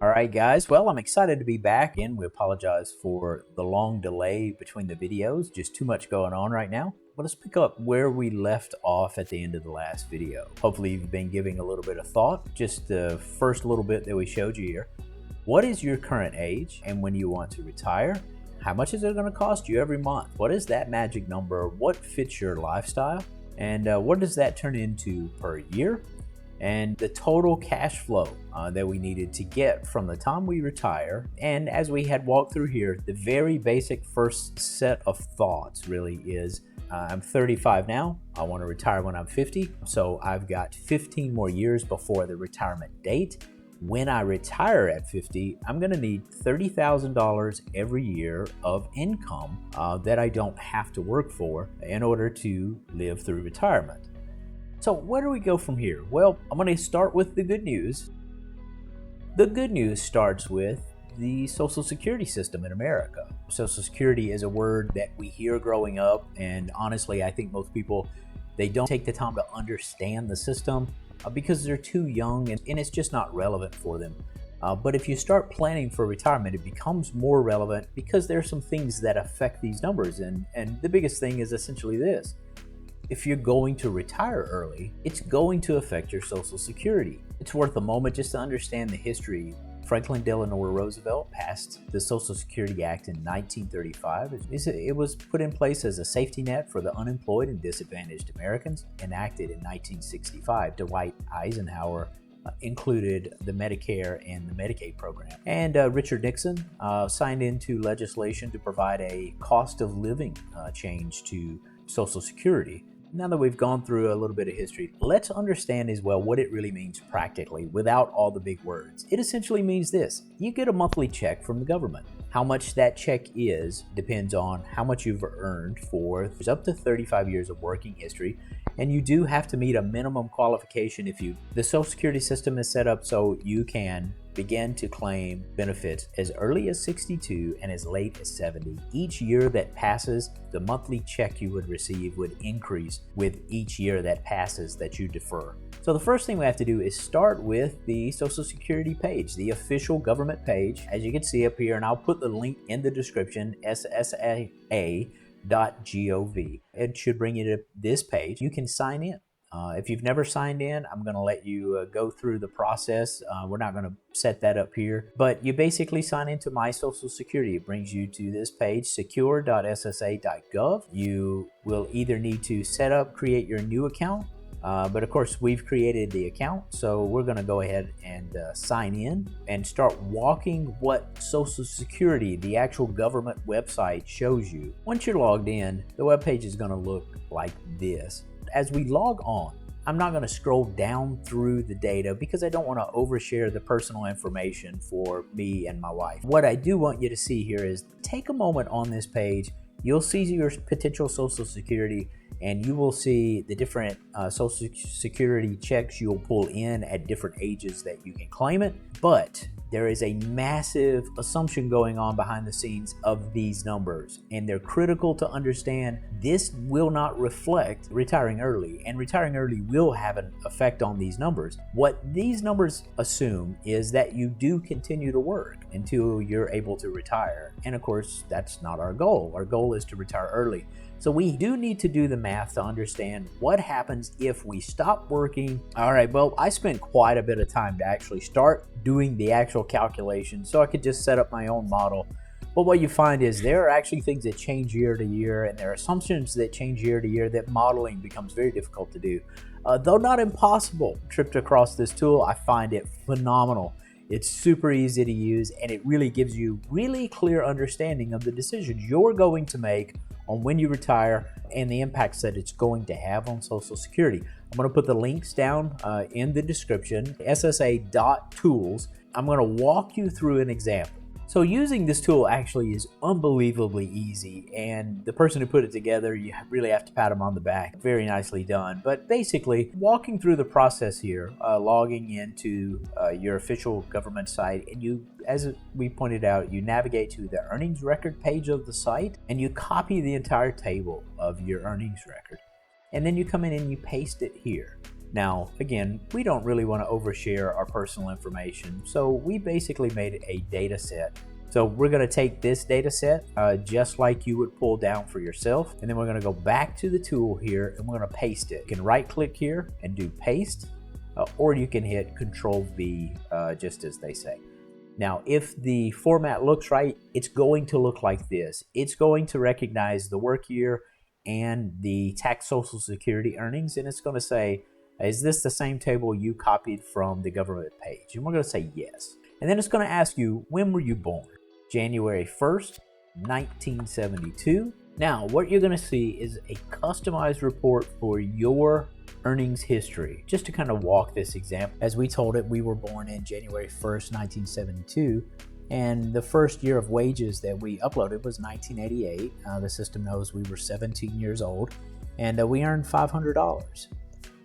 All right, guys. Well, I'm excited to be back, and we apologize for the long delay between the videos. Just too much going on right now. But let's pick up where we left off at the end of the last video. Hopefully, you've been giving a little bit of thought. Just the first little bit that we showed you here. What is your current age, and when you want to retire? How much is it going to cost you every month? What is that magic number? What fits your lifestyle? And what does that turn into per year? And the total cash flow that we needed to get from the time we retire. And as we had walked through here, the very basic first set of thoughts really is, I'm 35 now, I want to retire when I'm 50, so I've got 15 more years before the retirement date. When I retire at 50, I'm going to need $30,000 every year of income that I don't have to work for in order to live through retirement. So where do we go from here? Well, I'm going to start with the good news. The good news starts with the Social Security system in America. Social Security is a word that we hear growing up, and honestly, I think most people, they don't take the time to understand the system because they're too young and it's just not relevant for them. But if you start planning for retirement, it becomes more relevant because there are some things that affect these numbers, and the biggest thing is essentially this. If you're going to retire early, it's going to affect your Social Security. It's worth a moment just to understand the history. Franklin Delano Roosevelt passed the Social Security Act in 1935. It was put in place as a safety net for the unemployed and disadvantaged Americans. Enacted in 1965, Dwight Eisenhower included the Medicare and the Medicaid program. And Richard Nixon signed into legislation to provide a cost of living change to Social Security. Now that we've gone through a little bit of history, let's understand as well what it really means practically without all the big words. It essentially means this: you get a monthly check from the government. How much that check is depends on how much you've earned for up to 35 years of working history, and you do have to meet a minimum qualification. The Social Security system is set up so you can begin to claim benefits as early as 62 and as late as 70. Each year that passes, the monthly check you would receive would increase with each year that passes that you defer. So the first thing we have to do is start with the Social Security page, the official government page, as you can see up here, and I'll put the link in the description, ssa.gov. It should bring you to this page. You can sign in. If you've never signed in, I'm going to let you go through the process. We're not going to set that up here, but you basically sign into My Social Security. It brings you to this page, secure.ssa.gov. You will either need to create your new account, but of course we've created the account, so we're going to go ahead and sign in and start walking what Social Security, the actual government website, shows you. Once you're logged in, the web page is going to look like this. As we log on, I'm not going to scroll down through the data because I don't want to overshare the personal information for me and my wife. What I do want you to see here is take a moment on this page. You'll see your potential Social Security, and you will see the different Social Security checks you'll pull in at different ages that you can claim it. But there is a massive assumption going on behind the scenes of these numbers, and they're critical to understand. This will not reflect retiring early, and retiring early will have an effect on these numbers. What these numbers assume is that you do continue to work until you're able to retire. And of course, that's not our goal. Our goal is to retire early. So we do need to do the math to understand what happens if we stop working. All right, well, I spent quite a bit of time to actually start doing the actual calculation so I could just set up my own model. But what you find is there are actually things that change year to year, and there are assumptions that change year to year that modeling becomes very difficult to do. Though not impossible, tripped across this tool, I find it phenomenal. It's super easy to use, and it really gives you really clear understanding of the decisions you're going to make on when you retire and the impacts that it's going to have on Social Security. I'm going to put the links down in the description, ssa.tools. I'm going to walk you through an example. So using this tool actually is unbelievably easy, and the person who put it together, you really have to pat them on the back. Very nicely done. But basically, walking through the process here, logging into your official government site, and you, as we pointed out, you navigate to the earnings record page of the site, and you copy the entire table of your earnings record. And then you come in and you paste it here. Now, again, we don't really want to overshare our personal information, so we basically made a data set. So we're going to take this data set just like you would pull down for yourself, and then we're going to go back to the tool here and we're going to paste it. You can right click here and do paste, or you can hit Control V just as they say. Now, if the format looks right, it's going to look like this. It's going to recognize the work year and the tax Social Security earnings, and it's going to say, is this the same table you copied from the government page? And we're going to say yes. And then it's going to ask you, when were you born? January 1st, 1972. Now, what you're going to see is a customized report for your earnings history. Just to kind of walk this example, as we told it, we were born in January 1st, 1972. And the first year of wages that we uploaded was 1988. The system knows we were 17 years old, and we earned $500.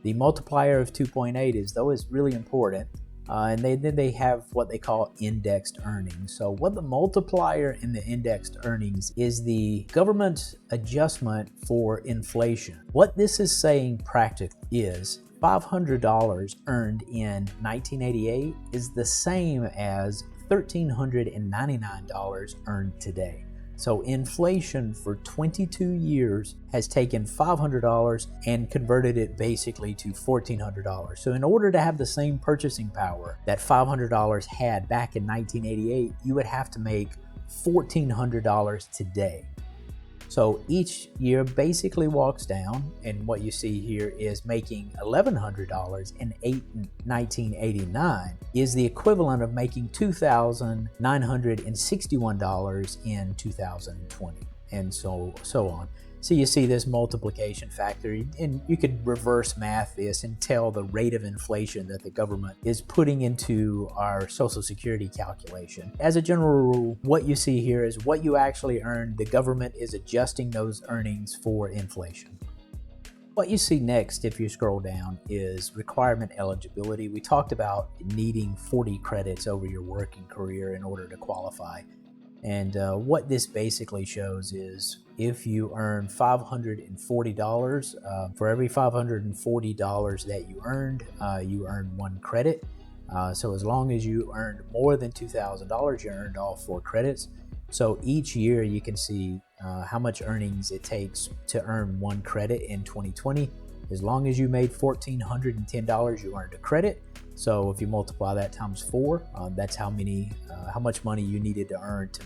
The multiplier of 2.8 is really important, and then they have what they call indexed earnings. So what the multiplier in the indexed earnings is the government's adjustment for inflation. What this is saying practically is $500 earned in 1988 is the same as $1,399 earned today. So inflation for 22 years has taken $500 and converted it basically to $1,400. So in order to have the same purchasing power that $500 had back in 1988, you would have to make $1,400 today. So each year basically walks down, and what you see here is making $1,100 in 1989 is the equivalent of making $2,961 in 2020, and so on. So you see this multiplication factor, and you could reverse math this and tell the rate of inflation that the government is putting into our Social Security calculation. As a general rule, what you see here is what you actually earn. The government is adjusting those earnings for inflation. What you see next, if you scroll down, is requirement eligibility. We talked about needing 40 credits over your working career in order to qualify. And what this basically shows is if you earn $540, for every $540 that you earn 1 credit. So as long as you earned more than $2,000, you earned all 4 credits. So each year you can see how much earnings it takes to earn 1 credit in 2020. As long as you made $1,410, you earned a credit. So if you multiply that times 4, that's how much money you needed to earn to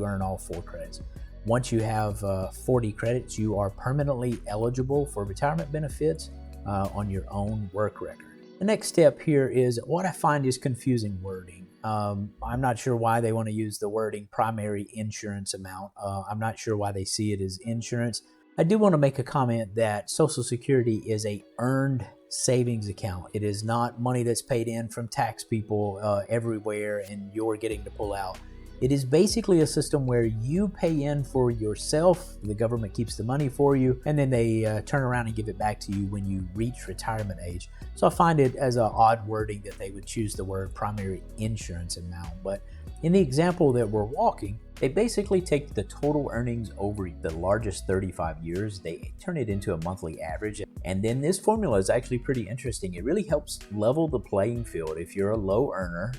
earn all 4 credits. Once you have 40 credits, you are permanently eligible for retirement benefits on your own work record. The next step here is what I find is confusing wording. I'm not sure why they want to use the wording primary insurance amount. I'm not sure why they see it as insurance. I do want to make a comment that Social Security is a earned savings account. It is not money that's paid in from tax people everywhere and you're getting to pull out. It is basically a system where you pay in for yourself, the government keeps the money for you, and then they turn around and give it back to you when you reach retirement age. So I find it as an odd wording that they would choose the word primary insurance amount. But in the example that we're walking, they basically take the total earnings over the largest 35 years, they turn it into a monthly average. And then this formula is actually pretty interesting. It really helps level the playing field. If you're a low earner,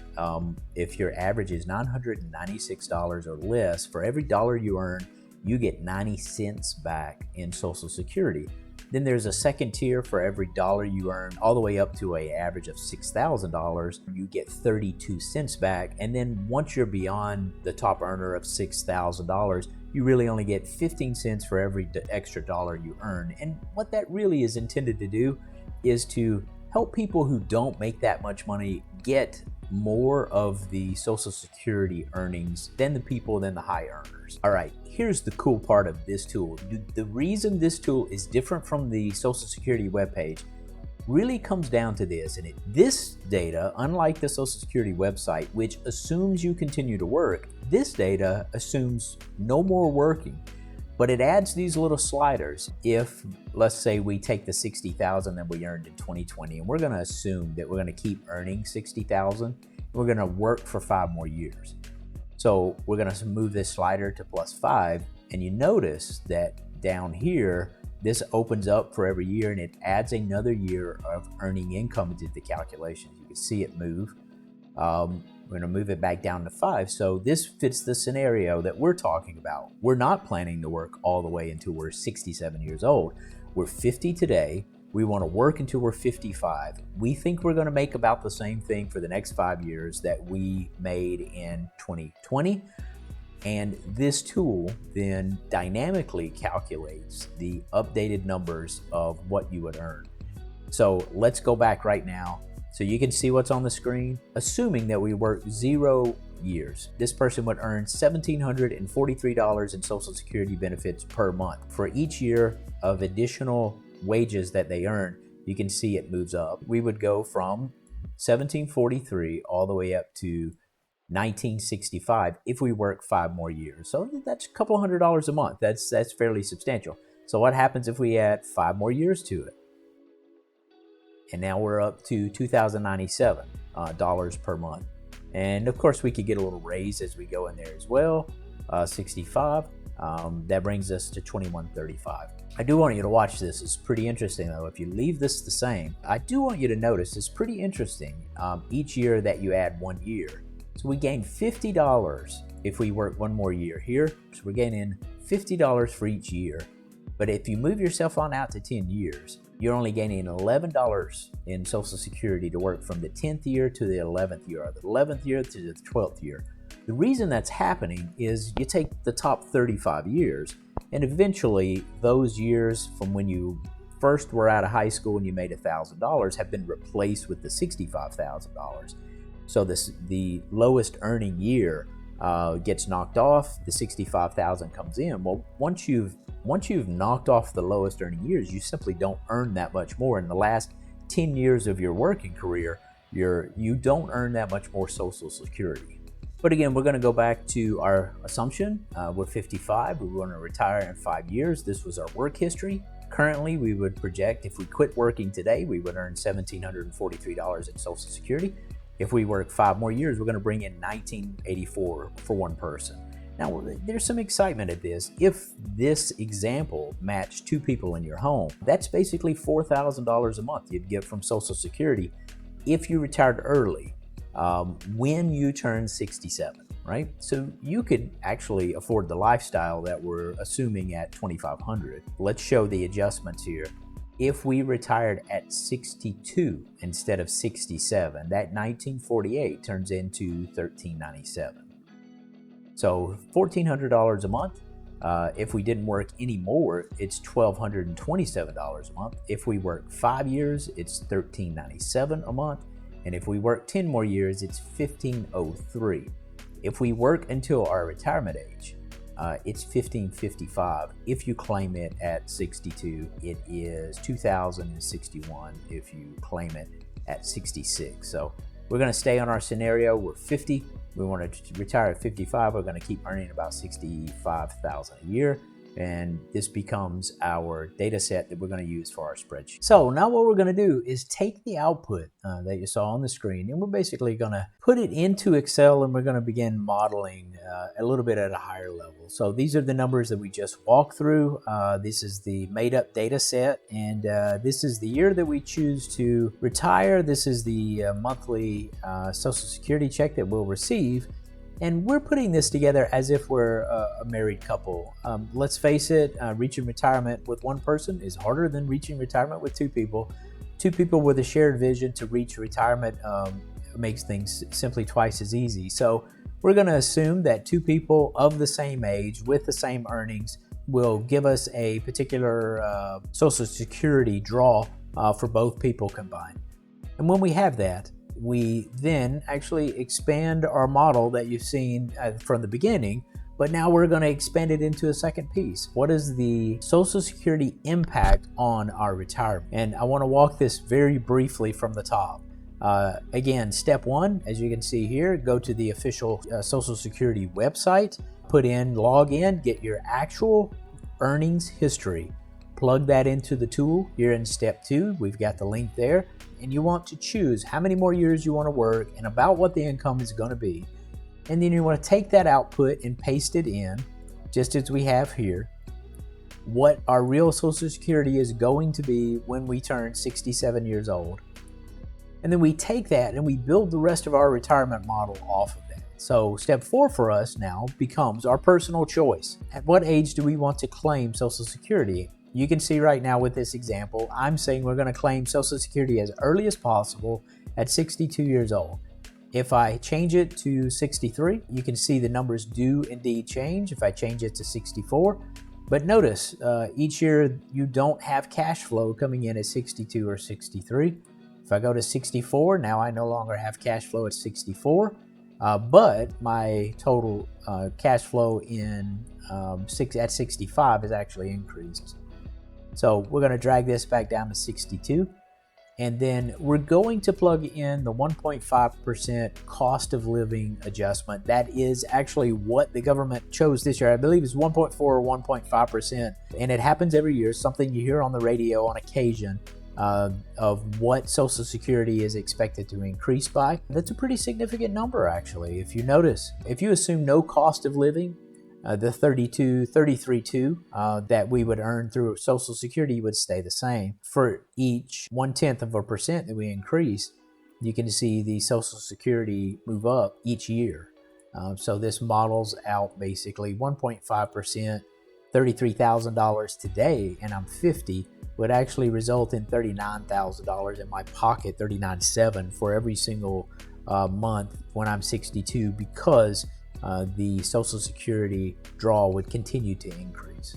if your average is $996 or less, for every dollar you earn, you get 90 cents back in Social Security. Then there's a second tier for every dollar you earn, all the way up to an average of $6,000, you get 32 cents back. And then once you're beyond the top earner of $6,000, you really only get 15 cents for every extra dollar you earn. And what that really is intended to do is to help people who don't make that much money get more of the Social Security earnings than the high earners. All right, here's the cool part of this tool. The reason this tool is different from the Social Security webpage really comes down to this. And this data, unlike the Social Security website, which assumes you continue to work, this data assumes no more working. But it adds these little sliders. If, let's say, we take the $60,000 that we earned in 2020, and we're going to assume that we're going to keep earning $60,000, we're going to work for 5 more years. So we're going to move this slider to +5, and you notice that down here, This opens up for every year and it adds another year of earning income into the calculations. You can see it move. We're going to move it back down to 5. So this fits the scenario that we're talking about. We're not planning to work all the way until we're 67 years old. We're 50 today. We want to work until we're 55. We think we're going to make about the same thing for the next 5 years that we made in 2020. And this tool then dynamically calculates the updated numbers of what you would earn. So let's go back right now so you can see what's on the screen. Assuming that we work 0 years, this person would earn $1,743 in Social Security benefits per month. For each year of additional wages that they earn, you can see it moves up. We would go from 1743 all the way up to 1965 if we work 5 more years. So that's a couple $100 a month. That's fairly substantial. So what happens if we add 5 more years to it? And now we're up to $2,097 per month. And of course we could get a little raise as we go in there as well. 65. That brings us to 2135. I do want you to watch this. It's pretty interesting though. If you leave this the same, I do want you to notice it's pretty interesting. Each year that you add 1 year. So we gain $50 if we work 1 more year here. So we're gaining $50 for each year. But if you move yourself on out to 10 years, you're only gaining $11 in Social Security to work from the 10th year to the 11th year, or the 11th year to the 12th year. The reason that's happening is you take the top 35 years, and eventually those years from when you first were out of high school and you made $1,000 have been replaced with the $65,000. So the lowest earning year gets knocked off, the $65,000 comes in. Well, once you've knocked off the lowest earning years, you simply don't earn that much more. In the last 10 years of your working career, you don't earn that much more Social Security. But again, we're going to go back to our assumption. We're 55. We want to retire in 5 years. This was our work history. Currently, we would project if we quit working today, we would earn $1,743 in Social Security. If we work 5 more years, we're going to bring in $1,984 for one person. Now, there's some excitement at this. If this example matched 2 people in your home, that's basically $4,000 a month you'd get from Social Security if you retired early when you turn 67, right? So you could actually afford the lifestyle that we're assuming at $2,500. Let's show the adjustments here. If we retired at 62 instead of 67, that 1948 turns into $1,397. So $1,400 a month. If we didn't work any more, it's $1,227 a month. If we work 5 years, it's $1,397 a month. And if we work 10 more years, it's $1,503. If we work until our retirement age, it's $1,555. If you claim it at 62, it is $2,061 if you claim it at 66. So we're going to stay on our scenario. We're 50. We want to retire at 55. We're going to keep earning about $65,000 a year. And this becomes our data set that we're going to use for our spreadsheet. So now what we're going to do is take the output that you saw on the screen, and we're basically going to put it into Excel, and we're going to begin modeling a little bit at a higher level. So these are the numbers that we just walked through. This is the made up data set, and this is the year that we choose to retire. This is the monthly Social Security check that we'll receive. And we're putting this together as if we're a married couple. Let's face it, reaching retirement with one person is harder than reaching retirement with 2 people. 2 people with a shared vision to reach retirement makes things simply twice as easy. So we're going to assume that 2 people of the same age with the same earnings will give us a particular Social Security draw for both people combined. And when we have that, we then actually expand our model that you've seen from the beginning, but now we're going to expand it into a second piece. What is the Social Security impact on our retirement? And I want to walk this very briefly from the top. Again, step 1, as you can see here, go to the official Social Security website, log in, get your actual earnings history. Plug that into the tool. You're in step 2. We've got the link there. And you want to choose how many more years you want to work and about what the income is going to be. And then you want to take that output and paste it in, just as we have here. what our real Social Security is going to be when we turn 67 years old. And then we take that and we build the rest of our retirement model off of that. So step 4 for us now becomes our personal choice. At what age do we want to claim Social Security? You can see right now with this example, I'm saying we're going to claim Social Security as early as possible at 62 years old. If I change it to 63, you can see the numbers do indeed change if I change it to 64. But notice, each year you don't have cash flow coming in at 62 or 63. If I go to 64, now I no longer have cash flow at 64, but my total cash flow at 65 is actually increased. So we're going to drag this back down to 62. And then we're going to plug in the 1.5% cost of living adjustment. That is actually what the government chose this year. I believe it's 1.4 or 1.5%. And it happens every year, something you hear on the radio on occasion of what Social Security is expected to increase by. That's a pretty significant number, actually. If you notice, if you assume no cost of living, the 33.2 that we would earn through Social Security would stay the same. For each 0.1% that we increase, you can see the Social Security move up each year. So this models out basically 1.5%, $33,000 today, and I'm 50, would actually result in $39,000 in my pocket, $39,700 for every single month when I'm 62, because the Social Security draw would continue to increase.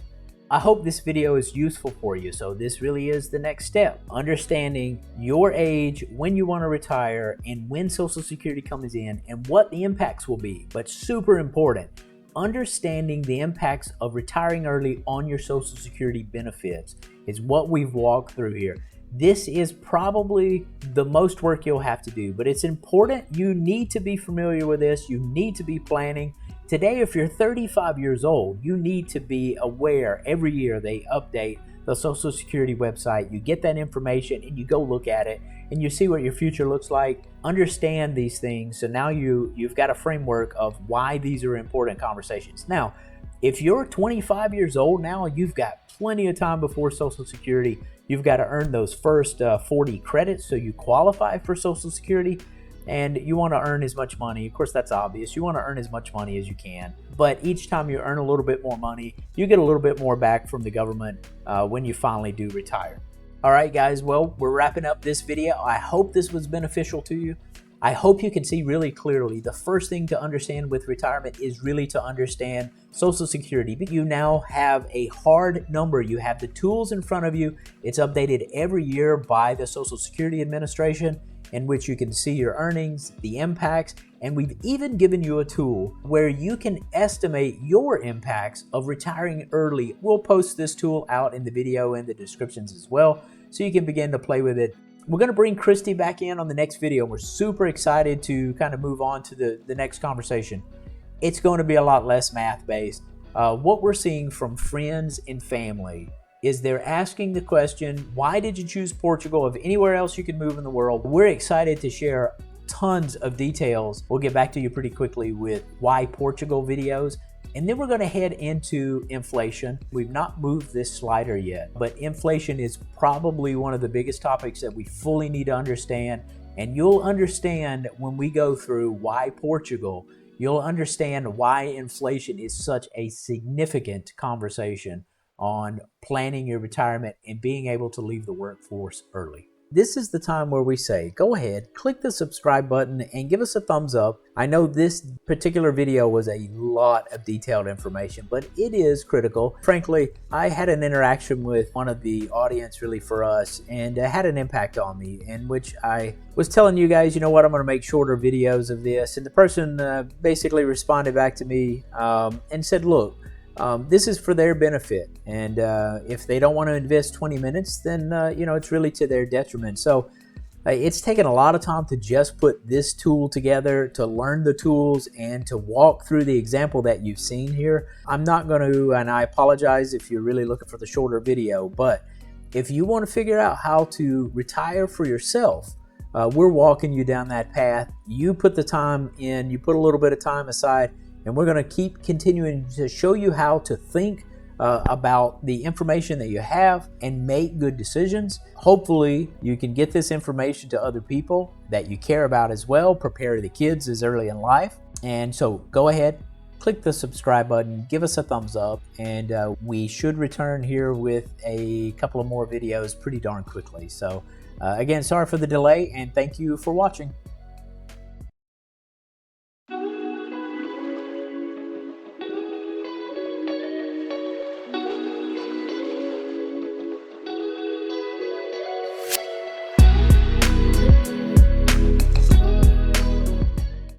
I hope this video is useful for you. So this really is the next step. Understanding your age, when you want to retire, and when Social Security comes in, and what the impacts will be. But super important, understanding the impacts of retiring early on your Social Security benefits is what we've walked through here. This is probably the most work you'll have to do, but it's important. You need to be familiar with this. You need to be planning. Today, if you're 35 years old, you need to be aware every year they update the Social Security website. You get that information and you go look at it and you see what your future looks like. Understand these things. So now you've got a framework of why these are important conversations. Now, if you're 25 years old now, you've got plenty of time before Social Security. You've got to earn those first 40 credits so you qualify for Social Security, and you want to earn as much money. Of course, that's obvious. You want to earn as much money as you can, but each time you earn a little bit more money, you get a little bit more back from the government when you finally do retire. All right, guys, well, we're wrapping up this video. I hope this was beneficial to you. I hope you can see really clearly the first thing to understand with retirement is really to understand Social Security. You now have a hard number. You have the tools in front of you. It's updated every year by the Social Security Administration, in which you can see your earnings, the impacts, and we've even given you a tool where you can estimate your impacts of retiring early. We'll post this tool out in the video in the descriptions as well, so you can begin to play with it. We're going to bring Christy back in on the next video. We're super excited to kind of move on to the next conversation. It's going to be a lot less math-based. What we're seeing from friends and family is they're asking the question, why did you choose Portugal if anywhere else you could move in the world? We're excited to share tons of details. We'll get back to you pretty quickly with why Portugal videos. And then we're going to head into inflation. We've not moved this slider yet, but inflation is probably one of the biggest topics that we fully need to understand. And you'll understand when we go through why Portugal, you'll understand why inflation is such a significant conversation on planning your retirement and being able to leave the workforce early. This is the time where we say, go ahead, click the subscribe button and give us a thumbs up. I know this particular video was a lot of detailed information, but it is critical. Frankly, I had an interaction with one of the audience really for us, and it had an impact on me, in which I was telling you guys, you know what, I'm going to make shorter videos of this. And the person basically responded back to me and said, look, this is for their benefit, and if they don't want to invest 20 minutes, then you know, it's really to their detriment. So it's taken a lot of time to just put this tool together, to learn the tools, and to walk through the example that you've seen here. I'm not going to, and I apologize if you're really looking for the shorter video, but if you want to figure out how to retire for yourself, we're walking you down that path. You put the time in, you put a little bit of time aside, and we're going to keep continuing to show you how to think about the information that you have and make good decisions. Hopefully you can get this information to other people that you care about as well. Prepare the kids as early in life. And so go ahead, click the subscribe button, give us a thumbs up, and we should return here with a couple of more videos pretty darn quickly. So again, sorry for the delay, and thank you for watching.